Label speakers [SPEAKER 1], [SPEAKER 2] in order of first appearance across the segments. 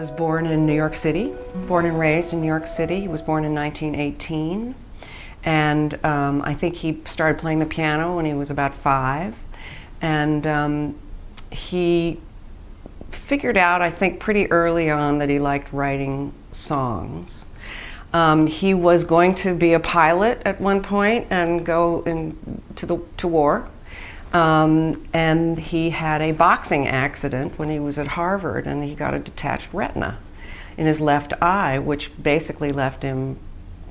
[SPEAKER 1] was born in New York City, born and raised in New York City. He was born in 1918, and I think he started playing the piano when he was about 5, and he figured out, I think, pretty early on that he liked writing songs. He was going to be a pilot at one point and go to war. And he had a boxing accident when he was at Harvard, and he got a detached retina in his left eye, which basically left him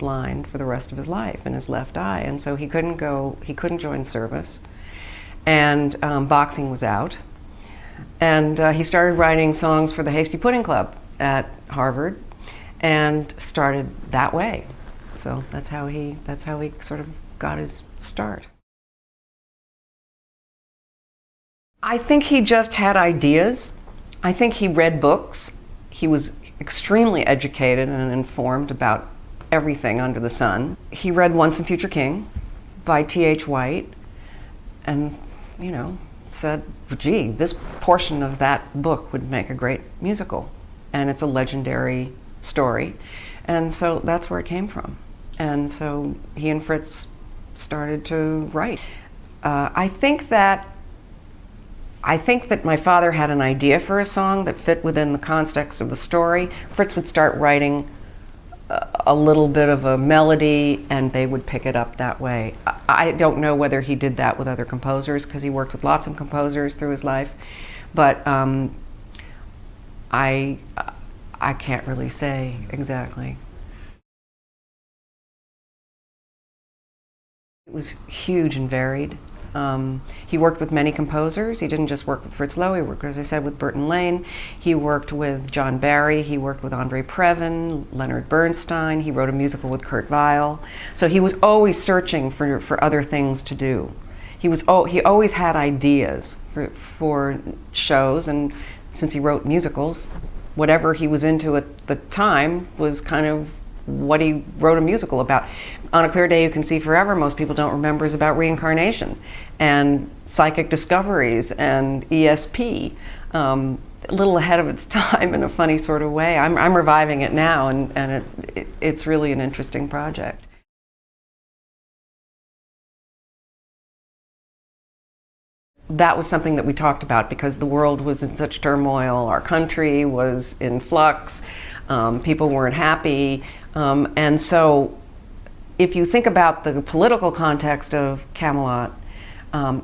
[SPEAKER 1] blind for the rest of his life in his left eye. And so he couldn't join service, and boxing was out. And he started writing songs for the Hasty Pudding Club at Harvard, and started that way. So that's how he sort of got his start. I think he just had ideas. I think he read books. He was extremely educated and informed about everything under the sun. He read Once and Future King by T.H. White, and, said, gee, this portion of that book would make a great musical. And it's a legendary story. And so that's where it came from. And so he and Fritz started to write. I think that my father had an idea for a song that fit within the context of the story. Fritz would start writing a little bit of a melody, and they would pick it up that way. I don't know whether he did that with other composers, because he worked with lots of composers through his life, but I can't really say exactly. It was huge and varied. He worked with many composers. He didn't just work with Fritz Loewe. He worked, as I said, with Burton Lane. He worked with John Barry. He worked with Andre Previn, Leonard Bernstein. He wrote a musical with Kurt Weill. So he was always searching for other things to do. He always had ideas for shows, and since he wrote musicals, whatever he was into at the time was kind of what he wrote a musical about. On a Clear Day You Can See Forever, most people don't remember, is about reincarnation and psychic discoveries and ESP. A little ahead of its time in a funny sort of way. I'm reviving it now, and it's really an interesting project. That was something that we talked about because the world was in such turmoil, our country was in flux, people weren't happy, and so if you think about the political context of Camelot,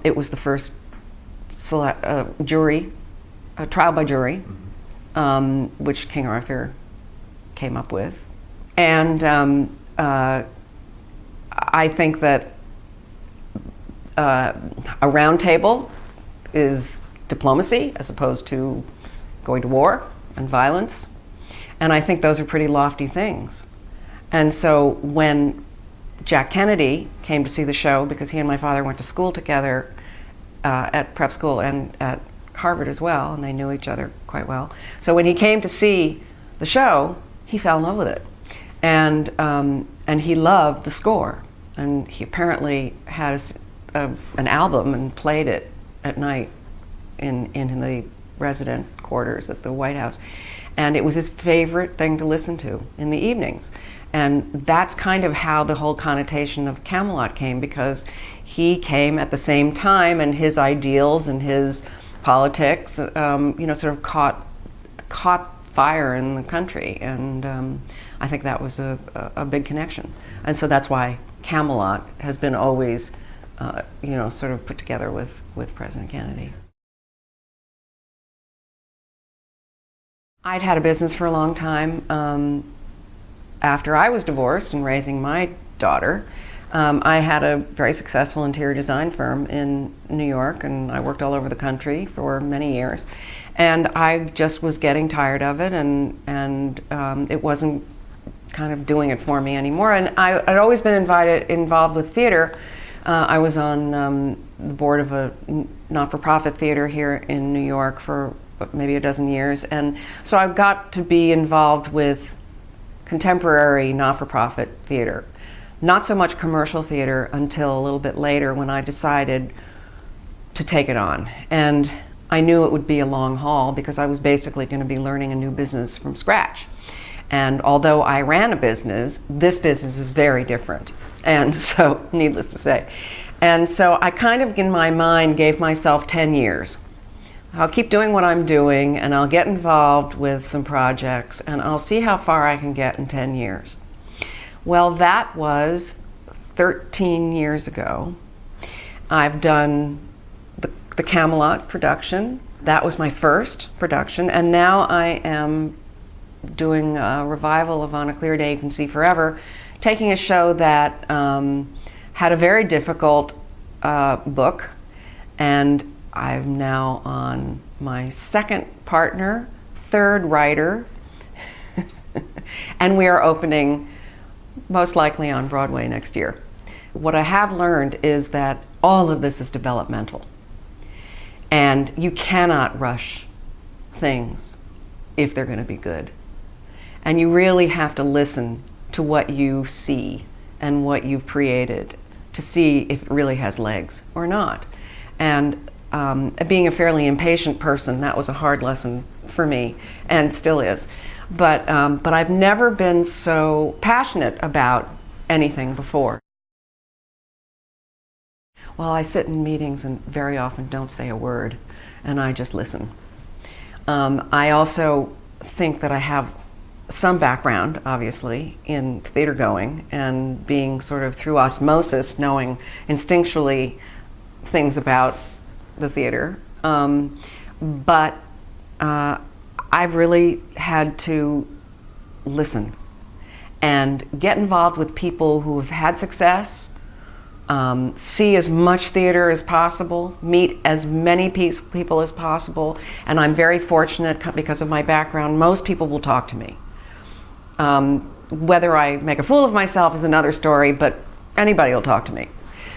[SPEAKER 1] it was the first jury, trial by jury, which King Arthur came up with. And I think that a round table is diplomacy as opposed to going to war and violence. And I think those are pretty lofty things. And so when Jack Kennedy came to see the show, because he and my father went to school together at prep school and at Harvard as well, and they knew each other quite well. So when he came to see the show, he fell in love with it. And he loved the score. And he apparently had an album and played it at night in the resident quarters at the White House. And it was his favorite thing to listen to in the evenings. And that's kind of how the whole connotation of Camelot came, because he came at the same time, and his ideals and his politics, sort of caught fire in the country. And I think that was a big connection. And so that's why Camelot has been always, sort of put together with President Kennedy. I'd had a business for a long time. After I was divorced and raising my daughter, I had a very successful interior design firm in New York, and I worked all over the country for many years. And I just was getting tired of it, and it wasn't kind of doing it for me anymore. And I'd always been involved with theater. I was on the board of a not-for-profit theater here in New York for maybe a dozen years, and so I got to be involved with contemporary not-for-profit theater. Not so much commercial theater until a little bit later, when I decided to take it on. And I knew it would be a long haul because I was basically going to be learning a new business from scratch. And although I ran a business, this business is very different. And so, needless to say. And so I kind of, in my mind, gave myself 10 years. I'll keep doing what I'm doing, and I'll get involved with some projects, and I'll see how far I can get in 10 years. Well, that was 13 years ago. I've done the Camelot production. That was my first production, and now I am doing a revival of On a Clear Day You Can See Forever, taking a show that had a very difficult book, and I'm now on my second partner, third writer, and we are opening most likely on Broadway next year. What I have learned is that all of this is developmental, and you cannot rush things if they're going to be good. And you really have to listen to what you see and what you've created to see if it really has legs or not. And being a fairly impatient person, that was a hard lesson for me, and still is. But I've never been so passionate about anything before. Well, I sit in meetings and very often don't say a word, and I just listen. I also think that I have some background, obviously, in theater going and being sort of through osmosis, knowing instinctually things about the theater. But I've really had to listen and get involved with people who have had success, see as much theater as possible, meet as many people as possible. And I'm very fortunate because of my background. Most people will talk to me. Whether I make a fool of myself is another story, but anybody will talk to me.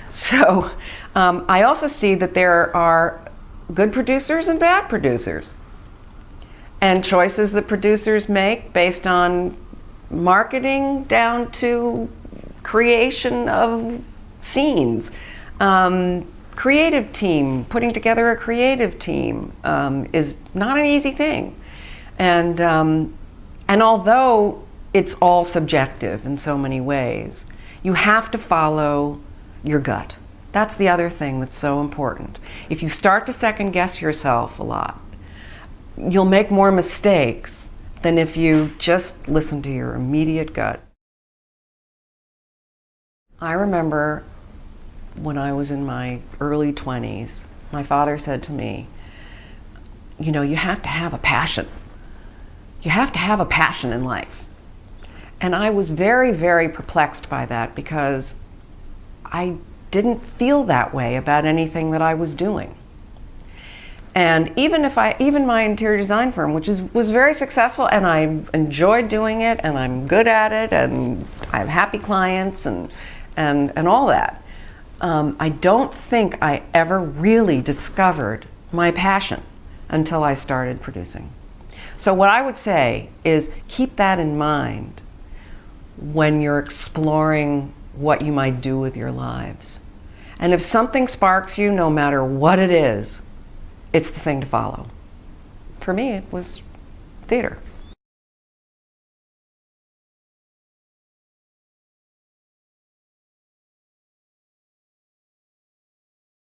[SPEAKER 1] So I also see that there are good producers and bad producers, and choices that producers make based on marketing down to creation of scenes. Creative team, putting together a creative team is not an easy thing. And although it's all subjective in so many ways, you have to follow your gut. That's the other thing that's so important. If you start to second guess yourself a lot, you'll make more mistakes than if you just listen to your immediate gut. I remember when I was in my early 20s, my father said to me, you know, you have to have a passion. You have to have a passion in life. And I was very, very perplexed by that because I didn't feel that way about anything that I was doing. And even my interior design firm, which was very successful, and I enjoyed doing it, and I'm good at it, and I have happy clients, and all that. I don't think I ever really discovered my passion until I started producing. So what I would say is keep that in mind when you're exploring what you might do with your lives. And if something sparks you, no matter what it is, it's the thing to follow. For me, it was theater.